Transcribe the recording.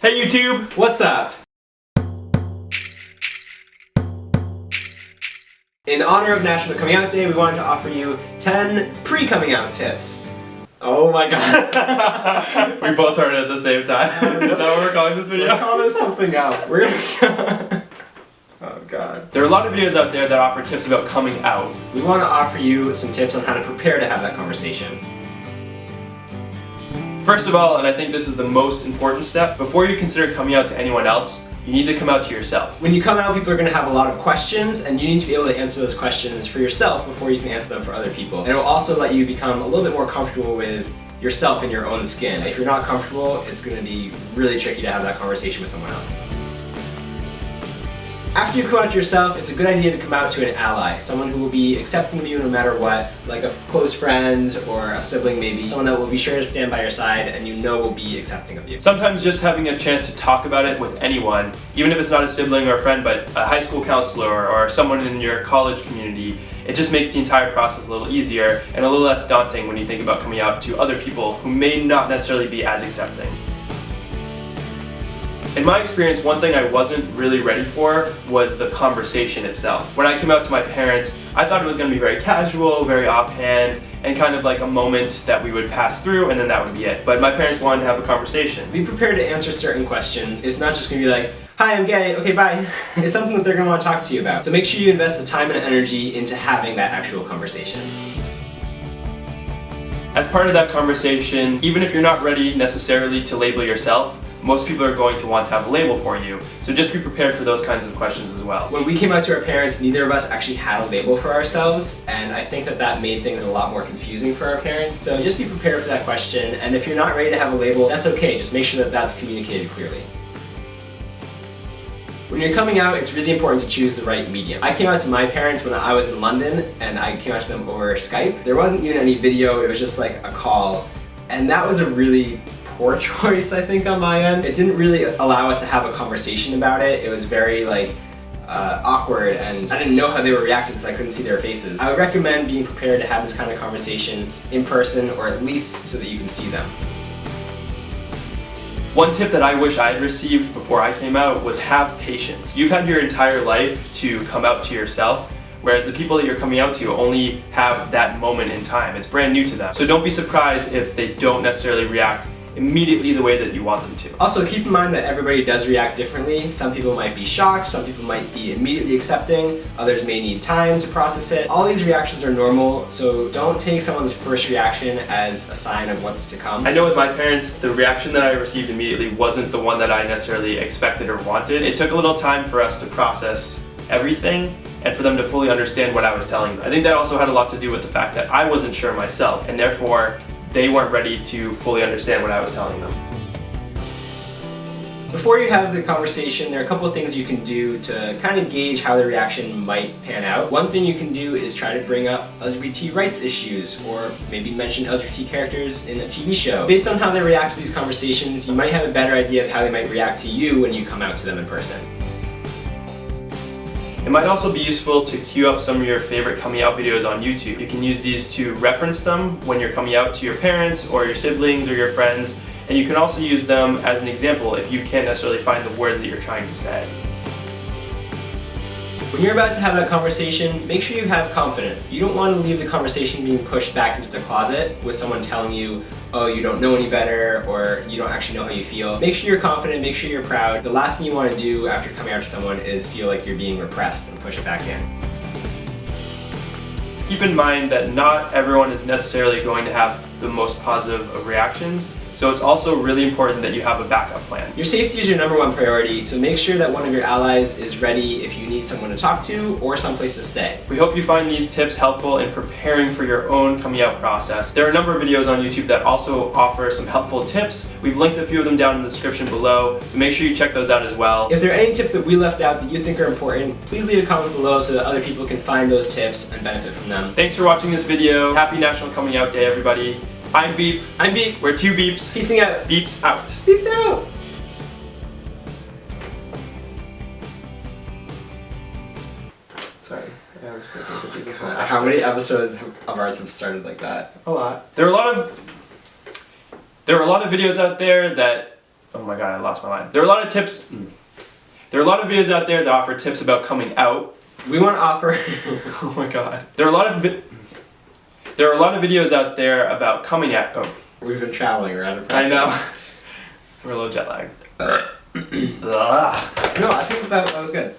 Hey YouTube, what's up? In honor of National Coming Out Day, we wanted to offer you 10 pre-coming out tips. Oh my god. We both heard it at the same time. Is that what we're calling this video? Let's call this something else. We're gonna Oh god. There are a lot of videos out there that offer tips about coming out. We want to offer you some tips on how to prepare to have that conversation. First of all, and I think this is the most important step, before you consider coming out to anyone else, you need to come out to yourself. When you come out, people are going to have a lot of questions, and you need to be able to answer those questions for yourself before you can answer them for other people. And it will also let you become a little bit more comfortable with yourself in your own skin. If you're not comfortable, it's going to be really tricky to have that conversation with someone else. After you come out to yourself, it's a good idea to come out to an ally, someone who will be accepting of you no matter what, like a close friend or a sibling maybe, someone that will be sure to stand by your side and you know will be accepting of you. Sometimes just having a chance to talk about it with anyone, even if it's not a sibling or a friend, but a high school counselor or someone in your college community, it just makes the entire process a little easier and a little less daunting when you think about coming out to other people who may not necessarily be as accepting. In my experience, one thing I wasn't really ready for was the conversation itself. When I came out to my parents, I thought it was going to be very casual, very offhand, and kind of like a moment that we would pass through and then that would be it. But my parents wanted to have a conversation. Be prepared to answer certain questions. It's not just going to be like, hi, I'm gay, okay, bye. It's something that they're going to want to talk to you about. So make sure you invest the time and energy into having that actual conversation. As part of that conversation, even if you're not ready necessarily to label yourself, most people are going to want to have a label for you. So just be prepared for those kinds of questions as well. When we came out to our parents, neither of us actually had a label for ourselves, and I think that made things a lot more confusing for our parents. So just be prepared for that question, and if you're not ready to have a label, that's okay. Just make sure that that's communicated clearly. When you're coming out, it's really important to choose the right medium. I came out to my parents when I was in London, and I came out to them over Skype. There wasn't even any video, it was just like a call, and that was a really poor choice, I think, on my end. It didn't really allow us to have a conversation about it. It was very awkward, and I didn't know how they were reacting because I couldn't see their faces. I would recommend being prepared to have this kind of conversation in person, or at least so that you can see them. One tip that I wish I had received before I came out was have patience. You've had your entire life to come out to yourself, whereas the people that you're coming out to only have that moment in time. It's brand new to them. So don't be surprised if they don't necessarily react immediately the way that you want them to. Also, keep in mind that everybody does react differently. Some people might be shocked, some people might be immediately accepting, others may need time to process it. All these reactions are normal, so don't take someone's first reaction as a sign of what's to come. I know with my parents, the reaction that I received immediately wasn't the one that I necessarily expected or wanted. It took a little time for us to process everything and for them to fully understand what I was telling them. I think that also had a lot to do with the fact that I wasn't sure myself, and therefore they weren't ready to fully understand what I was telling them. Before you have the conversation, there are a couple of things you can do to kind of gauge how the reaction might pan out. One thing you can do is try to bring up LGBT rights issues, or maybe mention LGBT characters in a TV show. Based on how they react to these conversations, you might have a better idea of how they might react to you when you come out to them in person. It might also be useful to queue up some of your favorite coming out videos on YouTube. You can use these to reference them when you're coming out to your parents or your siblings or your friends, and you can also use them as an example if you can't necessarily find the words that you're trying to say. When you're about to have that conversation, make sure you have confidence. You don't want to leave the conversation being pushed back into the closet with someone telling you, oh, you don't know any better, or you don't actually know how you feel. Make sure you're confident, make sure you're proud. The last thing you want to do after coming out to someone is feel like you're being repressed and push it back in. Keep in mind that not everyone is necessarily going to have the most positive of reactions, so it's also really important that you have a backup plan. Your safety is your #1 priority, so make sure that one of your allies is ready if you need someone to talk to or someplace to stay. We hope you find these tips helpful in preparing for your own coming out process. There are a number of videos on YouTube that also offer some helpful tips. We've linked a few of them down in the description below, so make sure you check those out as well. If there are any tips that we left out that you think are important, please leave a comment below so that other people can find those tips and benefit from them. Thanks for watching this video. Happy National Coming Out Day, everybody. I'm Beep. I'm Beep. We're two Beeps. Peacing out. Beeps out. Peace out. Sorry. How many episodes of ours have started like that? A lot. There are a lot of videos out there that Oh my god, I lost my line. There are a lot of tips. There are a lot of videos out there that offer tips about coming out. We want to offer. Oh my god. There are a lot of videos out there about coming out. Oh. We've been traveling around. I know. We're a little jet lagged. Ugh. No, I think that was good.